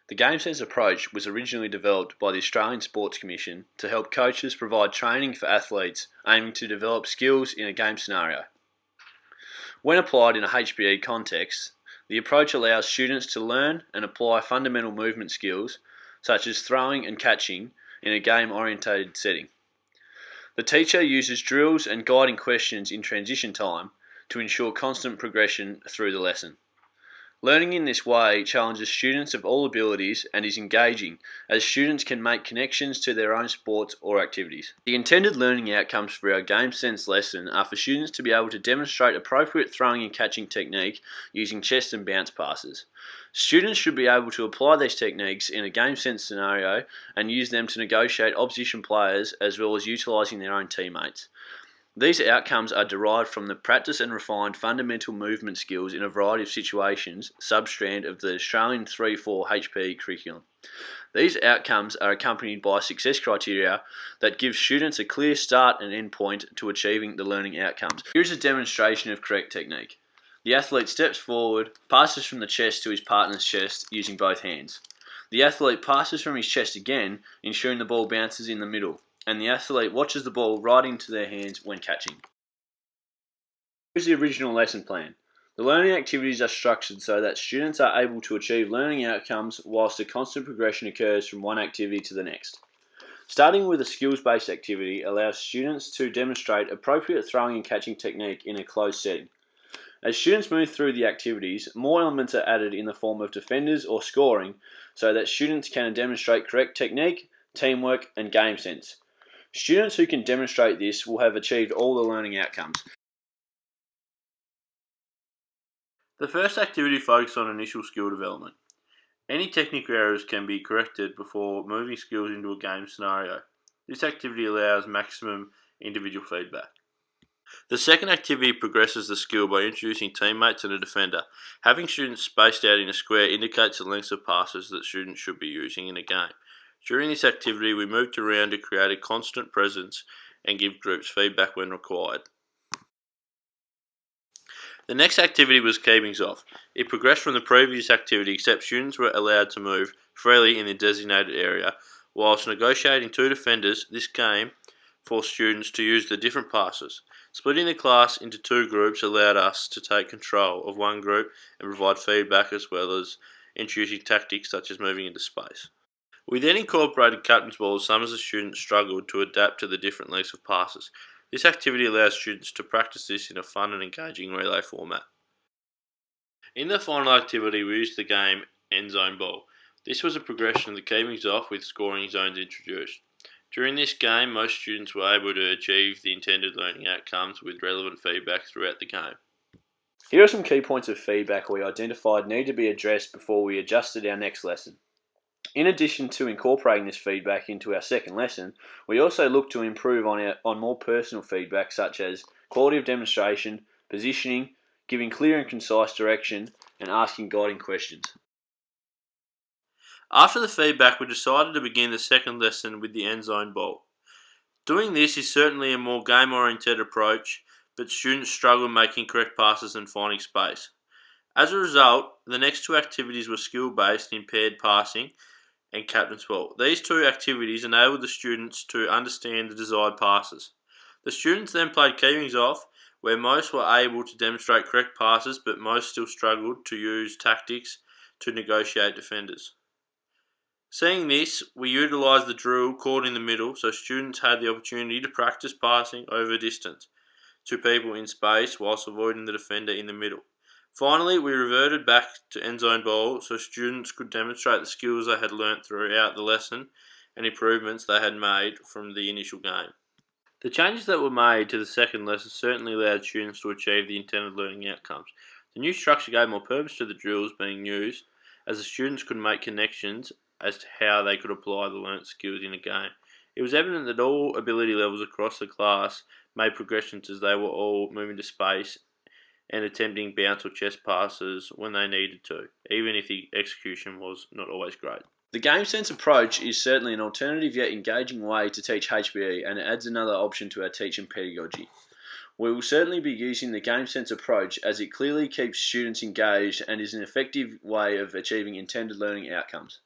The Game Sense approach was originally developed by the Australian Sports Commission to help coaches provide training for athletes aiming to develop skills in a game scenario. When applied in a HPE context, the approach allows students to learn and apply fundamental movement skills such as throwing and catching in a game-oriented setting. The teacher uses drills and guiding questions in transition time to ensure constant progression through the lesson. Learning in this way challenges students of all abilities and is engaging, as students can make connections to their own sports or activities. The intended learning outcomes for our Game Sense lesson are for students to be able to demonstrate appropriate throwing and catching technique using chest and bounce passes. Students should be able to apply these techniques in a Game Sense scenario and use them to negotiate opposition players as well as utilising their own teammates. These outcomes are derived from the practice and refined fundamental movement skills in a variety of situations, substrand of the Australian 3-4 HPE curriculum. These outcomes are accompanied by success criteria that give students a clear start and end point to achieving the learning outcomes. Here is a demonstration of correct technique. The athlete steps forward, passes from the chest to his partner's chest using both hands. The athlete passes from his chest again, ensuring the ball bounces in the middle, and the athlete watches the ball right into their hands when catching. Here's the original lesson plan. The learning activities are structured so that students are able to achieve learning outcomes whilst a constant progression occurs from one activity to the next. Starting with a skills-based activity allows students to demonstrate appropriate throwing and catching technique in a closed setting. As students move through the activities, more elements are added in the form of defenders or scoring so that students can demonstrate correct technique, teamwork, and game sense. Students who can demonstrate this will have achieved all the learning outcomes. The first activity focuses on initial skill development. Any technical errors can be corrected before moving skills into a game scenario. This activity allows maximum individual feedback. The second activity progresses the skill by introducing teammates and a defender. Having students spaced out in a square indicates the lengths of passes that students should be using in a game. During this activity, we moved around to create a constant presence and give groups feedback when required. The next activity was keepings off. It progressed from the previous activity, except students were allowed to move freely in the designated area. Whilst negotiating two defenders, this game forced students to use the different passes. Splitting the class into two groups allowed us to take control of one group and provide feedback as well as introducing tactics such as moving into space. We then incorporated captain's ball as some of the students struggled to adapt to the different lengths of passes. This activity allows students to practice this in a fun and engaging relay format. In the final activity, we used the game end zone ball. This was a progression of the keepings off with scoring zones introduced. During this game, most students were able to achieve the intended learning outcomes with relevant feedback throughout the game. Here are some key points of feedback we identified need to be addressed before we adjusted our next lesson. In addition to incorporating this feedback into our second lesson, we also look to improve on more personal feedback such as quality of demonstration, positioning, giving clear and concise direction, and asking guiding questions. After the feedback, we decided to begin the second lesson with the end zone ball. Doing this is certainly a more game-oriented approach, but students struggle making correct passes and finding space. As a result, the next two activities were skill-based in paired passing and captain's ball. These two activities enabled the students to understand the desired passes. The students then played keepings off, where most were able to demonstrate correct passes, but most still struggled to use tactics to negotiate defenders. Seeing this, we utilised the drill caught in the middle, so students had the opportunity to practice passing over distance to people in space whilst avoiding the defender in the middle. Finally, we reverted back to end zone ball so students could demonstrate the skills they had learnt throughout the lesson and improvements they had made from the initial game. The changes that were made to the second lesson certainly allowed students to achieve the intended learning outcomes. The new structure gave more purpose to the drills being used, as the students could make connections as to how they could apply the learnt skills in a game. It was evident that all ability levels across the class made progressions as they were all moving to space and attempting bounce or chest passes when they needed to, even if the execution was not always great. The Game Sense approach is certainly an alternative yet engaging way to teach HPE, and it adds another option to our teaching pedagogy. We will certainly be using the Game Sense approach as it clearly keeps students engaged and is an effective way of achieving intended learning outcomes.